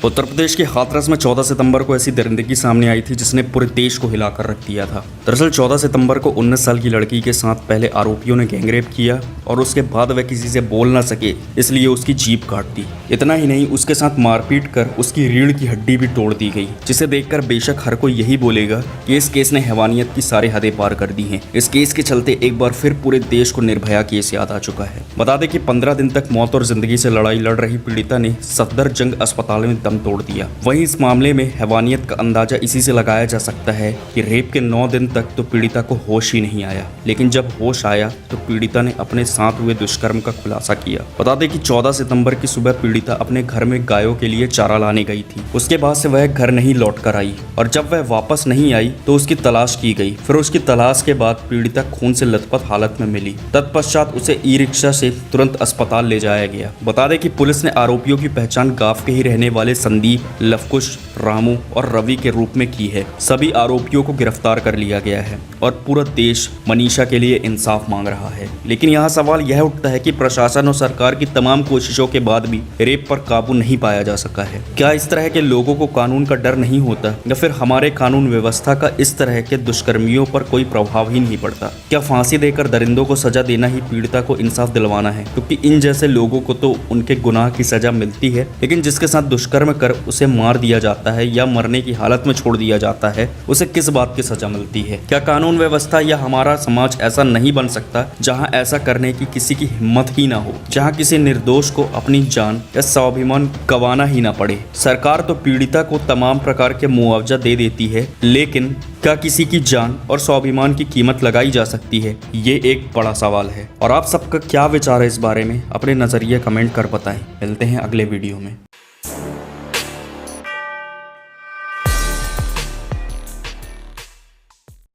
उत्तर प्रदेश के हाथरस में 14 सितंबर को ऐसी दरिंदगी सामने आई थी जिसने पूरे देश को हिलाकर रख दिया था। दरअसल 14 सितंबर को 19 साल की लड़की के साथ पहले आरोपियों ने गैंगरेप किया और उसके बाद वह किसी से बोल ना सके इसलिए उसकी जीभ काट दी। इतना ही नहीं, उसके साथ मारपीट कर उसकी रीढ़ की हड्डी भी तोड़ दी गई, जिसे देखकर बेशक हर कोई यही बोलेगा कि इस केस ने हैवानियत की सारी हदें पार कर दी हैं। इस केस के चलते एक बार फिर पूरे देश को निर्भया केस याद आ चुका है। बता दें कि 15 दिन तक मौत और जिंदगी से लड़ाई लड़ रही पीड़िता ने सफदरजंग अस्पताल में दम तोड़ दिया। वहीं इस मामले में हैवानियत का अंदाजा इसी से लगाया जा सकता है कि रेप के 9 दिन तक तो पीड़िता को होश ही नहीं आया, लेकिन जब होश आया तो पीड़िता ने अपने साथ हुए दुष्कर्म का खुलासा किया। बता दें कि 14 सितंबर की सुबह पीड़िता अपने घर में गायों के लिए चारा लाने गई थी। उसके बाद से वह घर नहीं लौट कर आई और जब वह वापस नहीं आई तो उसकी तलाश की गई। फिर उसकी तलाश के बाद पीड़िता खून से लथपथ हालत में मिली। तत्पश्चात उसे ई रिक्शा से तुरंत अस्पताल ले जाया गया। बता दें कि पुलिस ने आरोपियों की पहचान गांव के ही रहने वाले संदीप, लवकुश, रामू और रवि के रूप में की है। सभी आरोपियों को गिरफ्तार कर लिया गया है और पूरा देश मनीषा के लिए इंसाफ मांग रहा है। लेकिन यहाँ सवाल यह उठता है कि प्रशासन और सरकार की तमाम कोशिशों के बाद भी रेप पर काबू नहीं पाया जा सका है। क्या इस तरह के लोगों को कानून का डर नहीं होता, या फिर हमारे कानून व्यवस्था का इस तरह के दुष्कर्मियों पर कोई प्रभाव ही नहीं पड़ता? क्या फांसी देकर दरिंदों को सजा देना ही पीड़िता को इंसाफ दिलवाना है? क्योंकि इन जैसे लोगों को तो उनके गुनाह की सजा मिलती है, लेकिन जिसके साथ दुष्कर्म कर उसे मार दिया जाता है या मरने की हालत में छोड़ दिया जाता है, उसे किस बात की सजा मिलती है? क्या कानून व्यवस्था या हमारा समाज ऐसा नहीं बन सकता जहां ऐसा करने की किसी की हिम्मत ही ना हो, जहां किसी निर्दोष को अपनी जान या स्वाभिमान गंवाना ही ना पड़े? सरकार तो पीड़िता को तमाम प्रकार के मुआवजा दे देती है, लेकिन क्या किसी की जान और स्वाभिमान की कीमत लगाई जा सकती है? ये एक बड़ा सवाल है। और आप सबका क्या विचार है इस बारे में? अपने नजरिए कमेंट कर बताएं। मिलते हैं अगले वीडियो में।